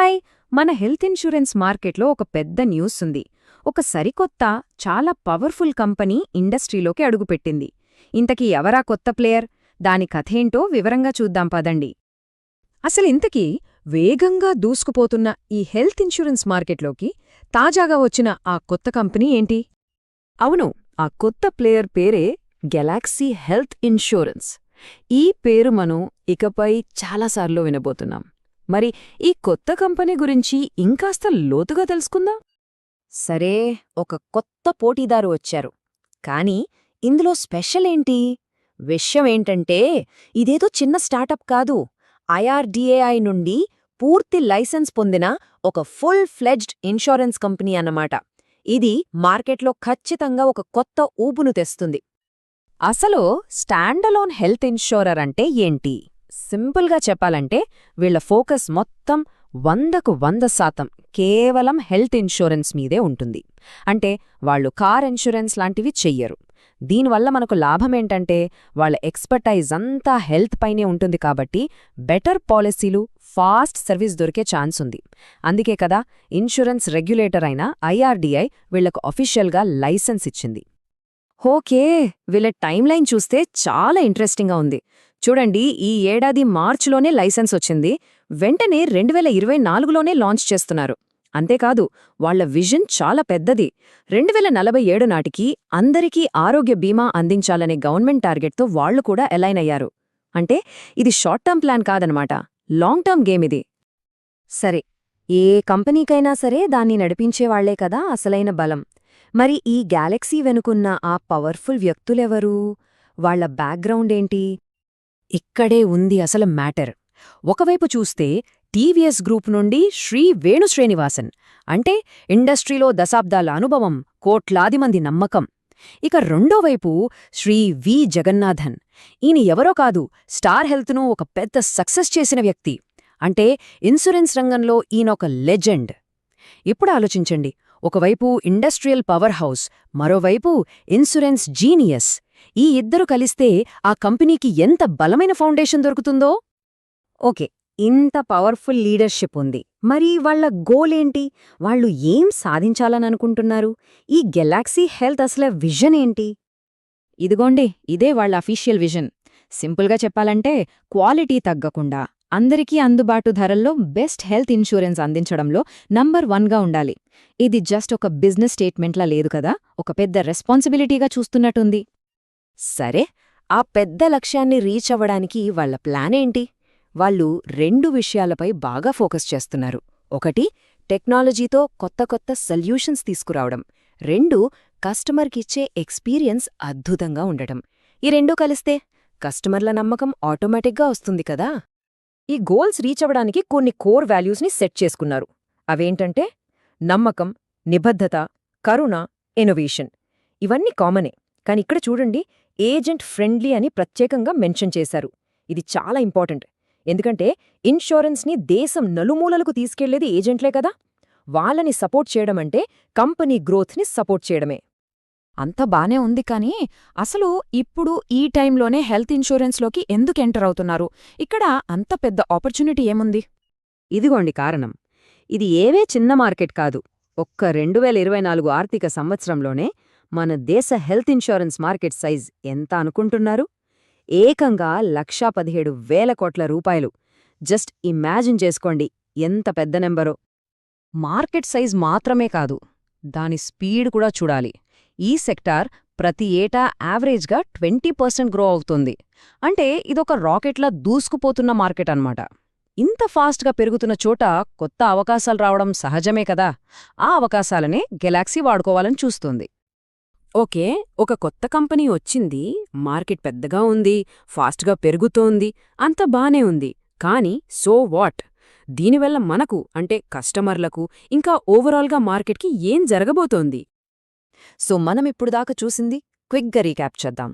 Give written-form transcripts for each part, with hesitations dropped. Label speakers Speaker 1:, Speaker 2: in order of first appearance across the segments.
Speaker 1: Hi! మన health insurance మార్కెట్లో ఒక పెద్ద న్యూస్ ఉంది. ఒక సరికొత్త, చాలా పవర్ఫుల్ కంపెనీ ఇండస్ట్రీలోకి అడుగుపెట్టింది. ఇంతకీ ఎవరా కొత్త ప్లేయర్? దాని కథేంటో వివరంగా చూద్దాం పదండి. అసలింతకీ వేగంగా దూసుకుపోతున్న ఈ హెల్త్ ఇన్సూరెన్స్ మార్కెట్లోకి తాజాగా వచ్చిన ఆ కొత్త కంపెనీ ఏంటి? అవును, ఆ కొత్త ప్లేయర్ పేరే గెలాక్సీ హెల్త్ ఇన్సూరెన్స్. ఈ పేరు మనం ఇకపై చాలాసార్లు వినబోతున్నాం. మరి ఈ కొత్త కంపెనీ గురించి ఇంకాస్త లోతుగా తెలుసుకుందాం. సరే, ఒక కొత్త పోటీదారు వచ్చారు. కానీ ఇందులో స్పెషల్ ఏంటి? విషయమేంటంటే ఇదేదో చిన్న స్టార్టప్ కాదు. IRDAI నుండి పూర్తి లైసెన్స్ పొందిన ఒక ఫుల్ ఫ్లెడ్జ్డ్ ఇన్సూరెన్స్ కంపెనీ అన్నమాట. ఇది మార్కెట్లో ఖచ్చితంగా ఒక కొత్త ఊపును తెస్తుంది. అసలు స్టాండలోన్ హెల్త్ ఇన్షూరర్ అంటే ఏంటి? సింపుల్గా చెప్పాలంటే వీళ్ల ఫోకస్ మొత్తం 100% కేవలం హెల్త్ ఇన్సూరెన్స్ మీదే ఉంటుంది. అంటే వాళ్లు కార్ ఇన్సూరెన్స్ లాంటివి చెయ్యరు. దీనివల్ల మనకు లాభమేంటంటే వాళ్ల ఎక్స్పర్టైజ్ అంతా హెల్త్ పైనే ఉంటుంది కాబట్టి బెటర్ పాలసీలు, ఫాస్ట్ సర్వీస్ దొరికే ఛాన్స్ ఉంది. అందుకే కదా ఇన్సూరెన్స్ రెగ్యులేటర్ అయిన IRDAI వీళ్లకు అఫీషియల్గా లైసెన్స్ ఇచ్చింది. ఓకే, వీళ్ళ టైమ్లైన్ చూస్తే చాలా ఇంట్రెస్టింగ్గా ఉంది. చూడండి, ఈ ఏడాది మార్చిలోనే లైసెన్స్ వచ్చింది. వెంటనే 2024లోనే లాంచ్ చేస్తున్నారు. అంతేకాదు, వాళ్ల విజన్ చాలా పెద్దది. 2047 నాటికి అందరికీ ఆరోగ్య బీమా అందించాలనే గవర్నమెంట్ టార్గెట్తో వాళ్లు కూడా అలైన్ అయ్యారు. అంటే ఇది షార్ట్ టర్మ్ ప్లాన్ కాదనమాట, లాంగ్ టర్మ్ గేమ్ ఇది. సరే, ఏ కంపెనీకైనా సరే దాన్ని నడిపించేవాళ్లే కదా అసలైన బలం. మరి ఈ గ్యాలక్సీ వెనుకున్న ఆ పవర్ఫుల్ వ్యక్తులెవరూ? వాళ్ల బ్యాక్గ్రౌండ్ ఏంటి? ఇక్కడే ఉంది అసలు మ్యాటర్. ఒకవైపు చూస్తే టీవీఎస్ గ్రూప్ నుండి శ్రీ వేణు శ్రీనివాసన్, అంటే ఇండస్ట్రీలో దశాబ్దాల అనుభవం, కోట్లాది మంది నమ్మకం. ఇక రెండోవైపు శ్రీ వి జగన్నాథన్. ఈయన ఎవరో కాదు, స్టార్ హెల్త్ను ఒక పెద్ద సక్సెస్ చేసిన వ్యక్తి. అంటే ఇన్సూరెన్స్ రంగంలో ఈయనొక లెజెండ్. ఇప్పుడు ఆలోచించండి, ఒకవైపు ఇండస్ట్రియల్ పవర్ హౌస్, మరోవైపు ఇన్సూరెన్స్ జీనియస్. ఈ ఇద్దరు కలిస్తే ఆ కంపెనీకి ఎంత బలమైన ఫౌండేషన్ దొరుకుతుందో. ఓకే, ఇంత పవర్ఫుల్ లీడర్షిప్ ఉంది. మరి వాళ్ల గోలేంటి? వాళ్లు ఏం సాధించాలననుకుంటున్నారు? ఈ గెలాక్సీ హెల్త్ అసలు విజన్ ఏంటి? ఇదిగోండి, ఇదే వాళ్ల అఫీషియల్ విజన్. సింపుల్గా చెప్పాలంటే క్వాలిటీ తగ్గకుండా అందరికీ అందుబాటు ధరల్లో బెస్ట్ హెల్త్ ఇన్సూరెన్స్ అందించడంలో నంబర్ 1గా ఉండాలి. ఇది జస్ట్ ఒక బిజినెస్ స్టేట్మెంట్లా లేదు కదా, ఒక పెద్ద రెస్పాన్సిబిలిటీగా చూస్తున్నట్టుంది. సరే, ఆ పెద్ద లక్ష్యాన్ని రీచ్ అవ్వడానికి వాళ్ల ప్లానేంటి? వాళ్లు 2 విషయాలపై బాగా ఫోకస్ చేస్తున్నారు. ఒకటి, టెక్నాలజీతో కొత్త కొత్త సొల్యూషన్స్ తీసుకురావడం. 2, కస్టమర్కిచ్చే ఎక్స్పీరియన్స్ అద్భుతంగా ఉండటం. ఈ 2 కలిస్తే కస్టమర్ల నమ్మకం ఆటోమేటిక్గా వస్తుంది కదా. ఈ గోల్స్ రీచ్ అవ్వడానికి కొన్ని కోర్ వాల్యూస్ని సెట్ చేసుకున్నారు. అవేంటంటే నమ్మకం, నిబద్ధత, కరుణ, ఇన్నోవేషన్. ఇవన్నీ కామనే. కాని ఇక్కడ చూడండి, ఏజెంట్ ఫ్రెండ్లీ అని ప్రత్యేకంగా మెన్షన్ చేశారు. ఇది చాలా ఇంపార్టెంట్. ఎందుకంటే ఇన్సూరెన్స్ని దేశం నలుమూలలకు తీసుకెళ్లేది ఏజెంట్లే కదా. వాళ్ళని సపోర్ట్ చేయడమంటే కంపెనీ గ్రోత్ని సపోర్ట్ చేయడమే. అంత బానే ఉంది, కానీ అసలు ఇప్పుడు ఈ టైంలోనే హెల్త్ ఇన్సూరెన్స్లోకి ఎందుకు ఎంటర్ అవుతున్నారు? ఇక్కడ అంత పెద్ద ఆపర్చునిటీ ఏముంది? ఇదిగోండి కారణం. ఇది ఏవే చిన్న మార్కెట్ కాదు. ఒక్క 2024 ఆర్థిక సంవత్సరంలోనే మన దేశ హెల్త్ ఇన్సూరెన్స్ మార్కెట్ సైజ్ ఎంత అనుకుంటున్నారు? ఏకంగా 1,17,000 కోట్ల రూపాయలు. జస్ట్ ఇమాజిన్ చేసుకోండి, ఎంత పెద్ద నెంబరో. మార్కెట్ సైజ్ మాత్రమే కాదు, దాని స్పీడ్ కూడా చూడాలి. ఈ సెక్టార్ ప్రతి ఏటా యావరేజ్గా 20% గ్రో అవుతుంది. అంటే ఇదొక రాకెట్లా దూసుకుపోతున్న మార్కెట్ అన్నమాట. ఇంత ఫాస్ట్గా పెరుగుతున్న చోట కొత్త అవకాశాలు రావడం సహజమే కదా. ఆ అవకాశాలనే గెలాక్సీ వాడుకోవాలని చూస్తుంది. ఓకే, ఒక కొత్త కంపెనీ వచ్చింది, మార్కెట్ పెద్దగా ఉంది, ఫాస్ట్గా పెరుగుతోంది, అంత బానే ఉంది. కానీ సో వాట్? దీనివల్ల మనకు, అంటే కస్టమర్లకు, ఇంకా ఓవరాల్గా మార్కెట్కి ఏం జరగబోతోంది? సో మనమిప్పుడుదాకా చూసింది క్విక్గా రీక్యాప్ చేద్దాం.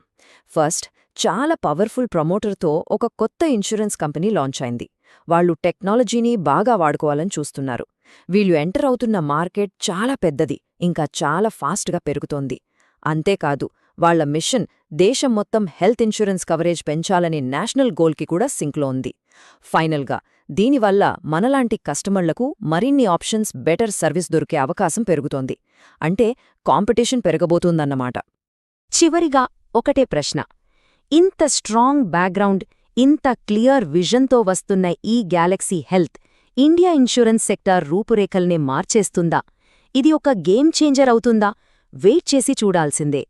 Speaker 1: ఫస్ట్, చాలా పవర్ఫుల్ ప్రమోటర్తో ఒక కొత్త ఇన్సూరెన్స్ కంపెనీ లాంచ్ అయింది. వాళ్లు టెక్నాలజీని బాగా వాడుకోవాలని చూస్తున్నారు. వీళ్లు ఎంటర్ అవుతున్న మార్కెట్ చాలా పెద్దది, ఇంకా చాలా ఫాస్ట్గా పెరుగుతోంది. అంతేకాదు, వాళ్ల మిషన్ దేశం మొత్తం హెల్త్ ఇన్సూరెన్స్ కవరేజ్ పెంచాలనే నేషనల్ గోల్కి కూడా సింక్లో ఉంది. ఫైనల్గా దీనివల్ల మనలాంటి కస్టమర్లకు మరిన్ని ఆప్షన్స్, బెటర్ సర్వీస్ దొరికే అవకాశం పెరుగుతోంది. అంటే కాంపిటీషన్ పెరగబోతోందన్నమాట. చివరిగా ఒకటే ప్రశ్న. ఇంత స్ట్రాంగ్ బ్యాక్గ్రౌండ్, ఇంత క్లియర్ విజన్తో వస్తున్న ఈ galaxy health India insurance sector రూపురేఖల్నే మార్చేస్తుందా? ఇది ఒక గేమ్ చేంజర్ అవుతుందా? వెయిట్ చేసి చూడాల్సిందే.